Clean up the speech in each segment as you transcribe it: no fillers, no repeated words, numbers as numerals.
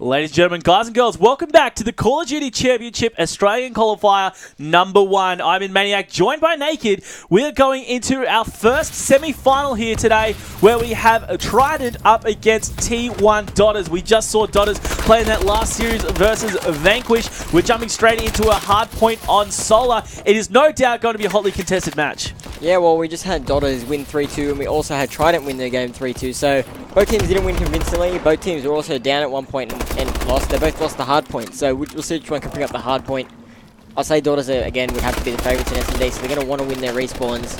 Ladies and gentlemen, guys and girls, welcome back to the Call of Duty Championship Australian Qualifier #1. I'm in Maniac, joined by Naked. We're going into our first semi-final here today, where we have a Trident up against T1 Dotters. We just saw Dotters play in that last series versus Vanquish. We're jumping straight into a hard point on Solar. It is no doubt going to be a hotly contested match. Yeah, well, we just had Dotters win 3-2, and we also had Trident win their game 3-2, so both teams didn't win convincingly. Both teams were also down at one point and lost. They both lost the hard point, so we'll see which one can pick up the hard point. I'll say Dotters, again, would have to be the favourites in S&D, so they're going to want to win their respawns.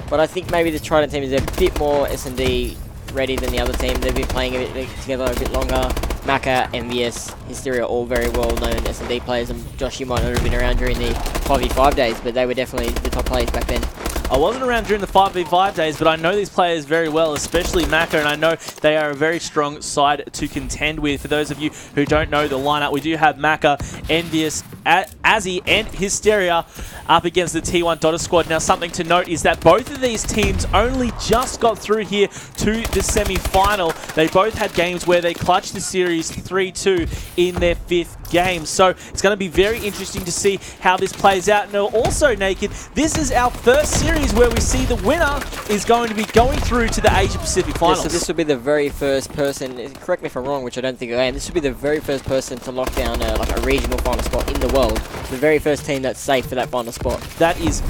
But I think maybe the Trident team is a bit more S&D ready than the other team. They've been playing a bit together a bit longer. Maka, Envious, Hysteria, all very well-known S&D players, and Josh, you might not have been around during the 5v5 days, but they were definitely the top players back then. I wasn't around during the 5v5 days, but I know these players very well, especially Maka, and I know they are a very strong side to contend with. For those of you who don't know the lineup, we do have Maka, Envious, Azzy, and Hysteria up against the T1 Dotter squad. Now, something to note is that both of these teams only just got through here to the semi-final. They both had games where they clutched the series 3-2 in their 5th game. So it's going to be very interesting to see how this plays out. Now, also, Naked, this is our first series where we see the winner is going to be going through to the Asia Pacific Finals. Yeah, so this will be the very first person, correct me if I'm wrong, which I don't think I am, this will be the very first person to lock down like a regional final spot in the world. The very first team that's safe for that final spot. That is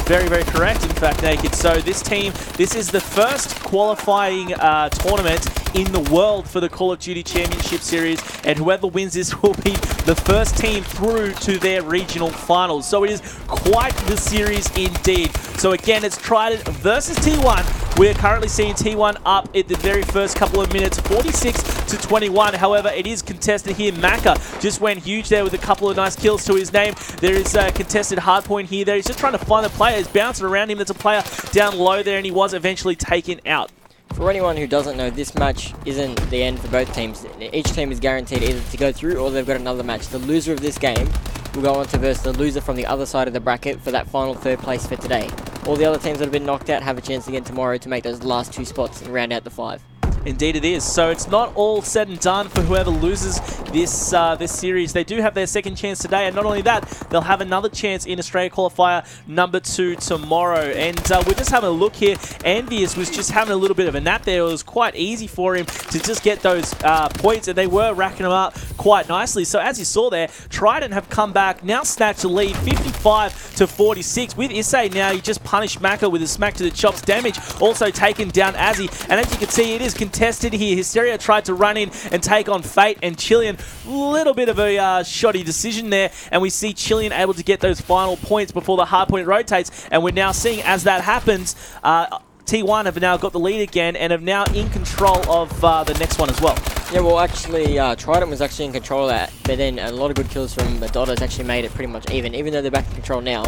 very, very correct, in fact, Naked. So this is the first qualifying tournament in the world for the Call of Duty Championship Series, and whoever wins this will be the first team through to their regional finals. So it is quite the series indeed. So again, it's Trident versus T1. We're currently seeing T1 up at the very first couple of minutes, 46-21. However, it is contested here. Maka just went huge there with a couple of nice kills to his name. There is a contested hard point here. He's just trying to find the player. He's bouncing around him. There's a player down low there, and he was eventually taken out. For anyone who doesn't know, this match isn't the end for both teams. Each team is guaranteed either to go through or they've got another match. The loser of this game will go on to verse the loser from the other side of the bracket for that final 3rd place for today. All the other teams that have been knocked out have a chance again tomorrow to make those last 2 spots and round out the 5. Indeed it is. So it's not all said and done for whoever loses this this series. They do have their second chance today, and not only that, they'll have another chance in Australia Qualifier #2 tomorrow. And we're just having a look here. Envious was just having a little bit of a nap there. It was quite easy for him to just get those points, and they were racking them up quite nicely. So as you saw there, Trident have come back, now snatched the lead, 55-46. With Issei now, he just punished Maka with a smack to the chops damage, also taken down Azzy. And as you can see, it is contested here. Hysteria tried to run in and take on Fate and Chilean. Little bit of a shoddy decision there, and we see Chilean able to get those final points before the hard point rotates. And we're now seeing, as that happens, T1 have now got the lead again and have now in control of the next one as well. Yeah, well, actually, Trident was actually in control of that, but then a lot of good kills from the Dotters actually made it pretty much even though they're back in control now.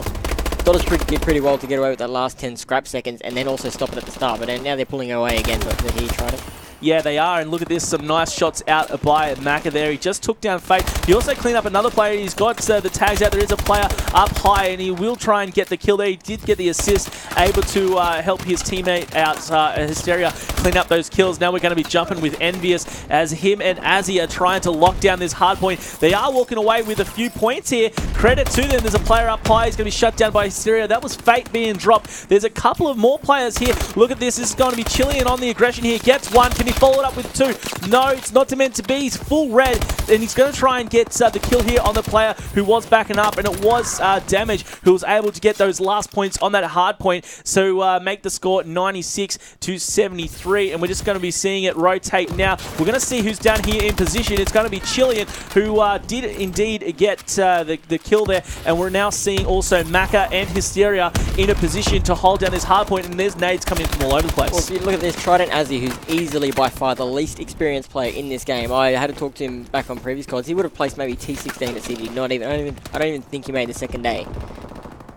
Dotters did pretty well to get away with that last 10 scrap seconds and then also stop it at the start, but now they're pulling away again, but he tried it. Yeah, they are, and look at this, some nice shots out by Maka there. He just took down Fate. He also cleaned up another player. He's got the tags out. There is a player up high, and he will try and get the kill there. He did get the assist, able to help his teammate out, Hysteria, clean up those kills. Now we're going to be jumping with Envious as him and Azzy are trying to lock down this hard point. They are walking away with a few points here. Credit to them. There's a player up high. He's going to be shut down by Hysteria. That was Fate being dropped. There's a couple of more players here. Look at this. This is going to be Chilean on the aggression here. Gets one. Can he follow it up with 2? No, it's not meant to be. He's full red, and he's going to try and get the kill here on the player who was backing up, and it was Damage who was able to get those last points on that hard point, so make the score 96-73, and we're just going to be seeing it rotate now. We're going to see who's down here in position. It's going to be Chilean, who did indeed get the kill there, and we're now seeing also Maka and Hysteria in a position to hold down this hard point, and there's nades coming from all over the place. Well, if you look at this, Trident Azzy, who's easily by far the least experienced player in this game. I had to talk to him back on previous CoDs. He would have placed maybe T16 at City. I don't even think he made the second day.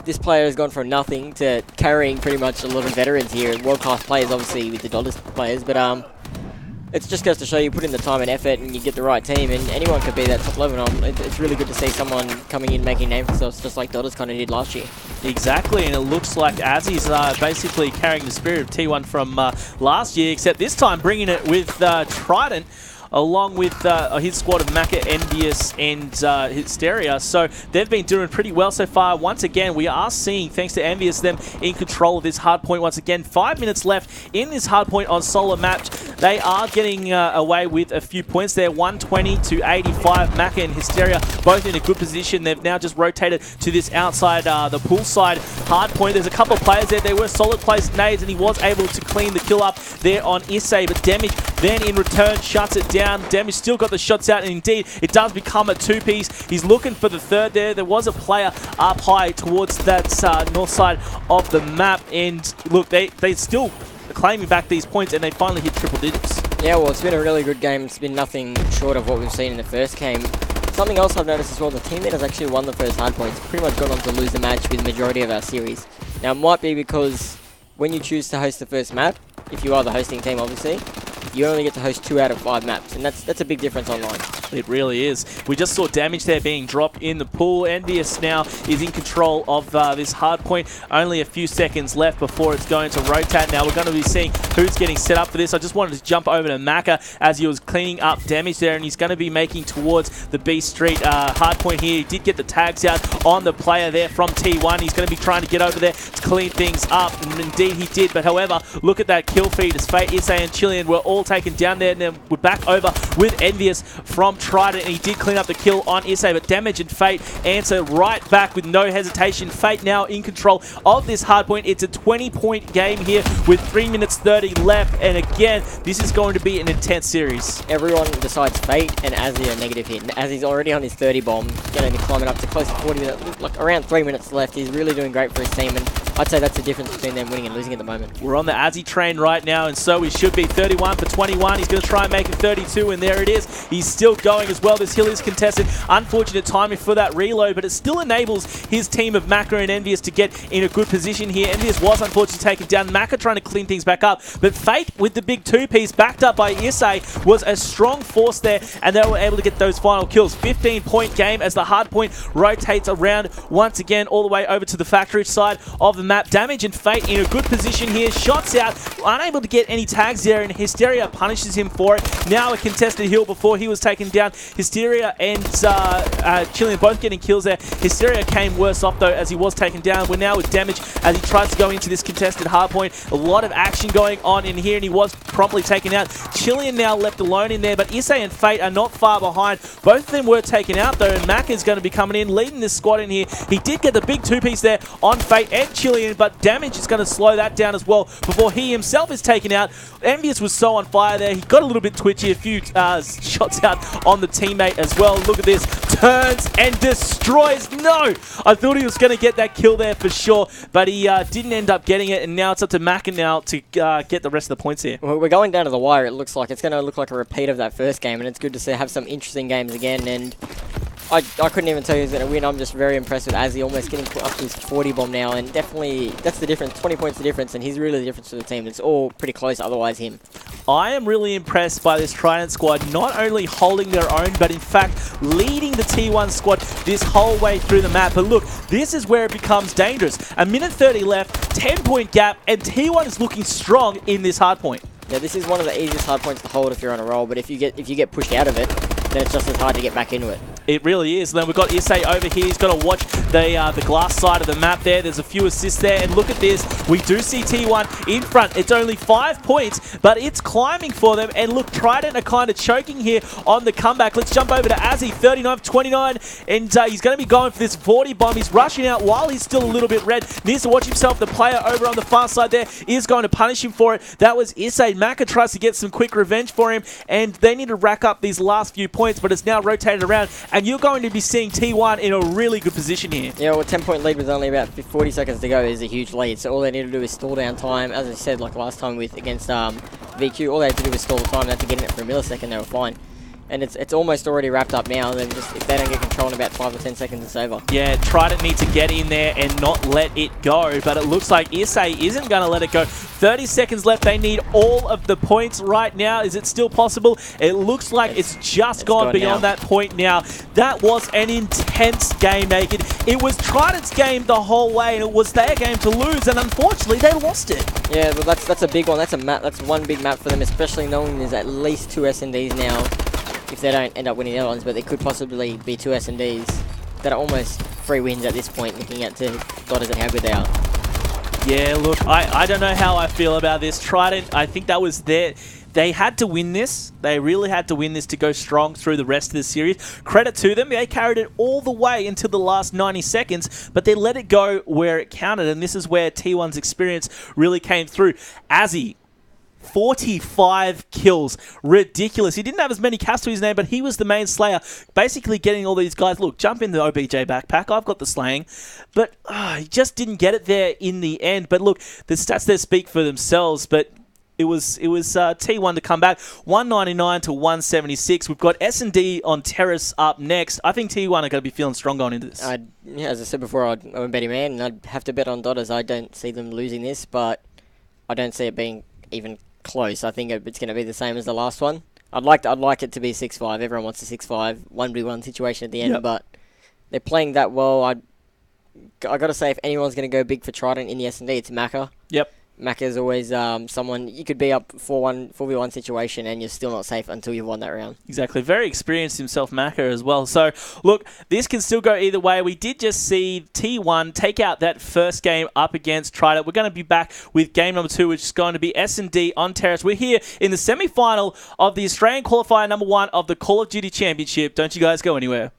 This player has gone from nothing to carrying pretty much a lot of veterans here. World-class players, obviously, with the Dotters players, but it just goes to show you put in the time and effort and you get the right team, and anyone could be that top level. It's really good to see someone coming in making a name for themselves, just like Dotters kind of did last year. Exactly, and it looks like Azzy's basically carrying the spirit of T1 from last year, except this time bringing it with Trident along with his squad of Maka, Envious, and Hysteria. So they've been doing pretty well so far. Once again, we are seeing, thanks to Envious, them in control of this hardpoint once again. 5 minutes left in this hardpoint on solo match. They are getting away with a few points there, 120 to 85. Maka and Hysteria both in a good position. They've now just rotated to this outside, the pool side hardpoint. There's a couple of players there. They were solid placed nades, and he was able to clean the kill up there on Issei, but Damage then in return shuts it down. Damage still got the shots out, and indeed it does become a two-piece. He's looking for the third there. There was a player up high towards that north side of the map, and look, they still claiming back these points, and they finally hit triple digits. Yeah, well, it's been a really good game. It's been nothing short of what we've seen in the first game. Something else I've noticed as well, the team that has actually won the first hardpoint has pretty much gone on to lose the match with the majority of our series. Now, it might be because when you choose to host the first map, if you are the hosting team, obviously, you only get to host 2 out of 5 maps, and that's a big difference online. It really is. We just saw Damage there being dropped in the pool. Envious now is in control of this hard point. Only a few seconds left before it's going to rotate. Now we're going to be seeing who's getting set up for this. I just wanted to jump over to Maka as he was cleaning up Damage there, and he's going to be making towards the B Street hard point here. He did get the tags out on the player there from T1. He's going to be trying to get over there to clean things up, and indeed he did. But however, look at that kill feed as Fate, Issei, and Chilean were all taken down there, and then we're back over with Envious from Trident, and he did clean up the kill on Issei, but Damage and Fate answer right back with no hesitation. Fate now in control of this hardpoint. It's a 20-point game here with 3 minutes 30 left, and again, this is going to be an intense series. Everyone besides Fate and Azzy are negative hit. Azzy's already on his 30 bomb, going to be climbing up to close to 40 minutes, like around 3 minutes left. He's really doing great for his team, and I'd say that's the difference between them winning and losing at the moment. We're on the Azzy train right now, and so we should be 31 for 21. He's going to try and make it 32, and there it is. He's still going as well. This hill is contested. Unfortunate timing for that reload, but it still enables his team of Maka and Envious to get in a good position here. Envious was unfortunately taken down. Maka trying to clean things back up, but Fate with the big two-piece backed up by Issei was a strong force there, and they were able to get those final kills. 15-point game as the hardpoint rotates around once again all the way over to the factory side of the map. Damage and Fate in a good position here. Shots out, unable to get any tags there, and Hysteria punishes him for it. Now a contested hill before he was taken down. Hysteria and Chilean both getting kills there. Hysteria came worse off though as he was taken down. We're now with Damage as he tries to go into this contested hardpoint. A lot of action going on in here, and he was promptly taken out. Chilean now left alone in there, but Issei and Fate are not far behind. Both of them were taken out though, and Maka is going to be coming in, leading this squad in here. He did get the big two-piece there on Fate and Chilean, but Damage is going to slow that down as well before he himself is taken out. Envious was so on fire there. He got a little bit twitchy, a few shots out on the teammate as well. Look at this. Turns and destroys. No! I thought he was going to get that kill there for sure, but he didn't end up getting it, and now it's up to Maka now to get the rest of the points here. Well, we're going down to the wire, it looks like. It's going to look like a repeat of that first game, and it's good to see have some interesting games again, and I couldn't even tell you who's going to win. I'm just very impressed with Azzy almost getting up to his 40 bomb now, and definitely that's the difference. 20 points the difference, and he's really the difference to the team. It's all pretty close, otherwise him. I am really impressed by this Trident squad, not only holding their own, but in fact leading the T1 squad this whole way through the map. But look, this is where it becomes dangerous. A minute 30 left, 10-point gap, and T1 is looking strong in this hardpoint. Yeah, this is one of the easiest hardpoints to hold if you're on a roll, but if you get pushed out of it, then it's just as hard to get back into it. It really is. And then we've got Issei over here. He's got to watch the glass side of the map there. There's a few assists there. And look at this. We do see T1 in front. It's only 5 points, but it's climbing for them. And look, Trident are kind of choking here on the comeback. Let's jump over to Azzy, 39-29. And he's going to be going for this 40 bomb. He's rushing out while he's still a little bit red. Needs to watch himself. The player over on the far side there is going to punish him for it. That was Issei. Maka tries to get some quick revenge for him. And they need to rack up these last few points, but it's now rotated around. And you're going to be seeing T1 in a really good position here. Yeah, well, 10-point lead with only about 40 seconds to go is a huge lead. So all they need to do is stall down time. As I said, like last time against VQ, all they had to do was stall the time. They had to get in it for a millisecond. They were fine. And it's almost already wrapped up now. Then just if they don't get control in about 5 or 10 seconds, it's over. Yeah, Trident need to get in there and not let it go. But it looks like Issei isn't going to let it go. 30 seconds left. They need all of the points right now. Is it still possible? It looks like it's just gone beyond that point now. That was an intense game, Naked. It was Trident's game the whole way, and it was their game to lose. And unfortunately, they lost it. Yeah, but that's a big one. That's a map. That's one big map for them, especially knowing there's at least 2 S&Ds now. If they don't end up winning the other ones, but they could possibly be 2 S&Ds that are almost 3 wins at this point, looking at the Dotters and how good they are. Yeah, look, I don't know how I feel about this. Trident, I think that was their... They had to win this. They really had to win this to go strong through the rest of the series. Credit to them. They carried it all the way until the last 90 seconds, but they let it go where it counted, and this is where T1's experience really came through. Azzy, 45 kills. Ridiculous. He didn't have as many casts to his name, but he was the main slayer, basically getting all these guys, look, jump in the OBJ backpack. I've got the slaying. But he just didn't get it there in the end. But look, the stats there speak for themselves, but it was T1 to come back, 199 to 176. We've got S&D on Terrace up next. I think T1 are going to be feeling strong going into this. Yeah, as I said before, I'm a betting man, and I'd have to bet on Dotters. I don't see them losing this, but I don't see it being even close. I think it's going to be the same as the last one. I'd like it to be 6-5. Everyone wants a 6-5, 1v1 situation at the end, but they're playing that well. I got to say, if anyone's going to go big for Trident in the S&D, it's Maka. Yep. Maka's always someone you could be up 4v1 situation and you're still not safe until you've won that round. Exactly. Very experienced himself, Maka, as well. So, look, this can still go either way. We did just see T1 take out that first game up against Trident. We're going to be back with game number 2, which is going to be S&D on Terrace. We're here in the semi-final of the Australian Qualifier number 1 of the Call of Duty Championship. Don't you guys go anywhere.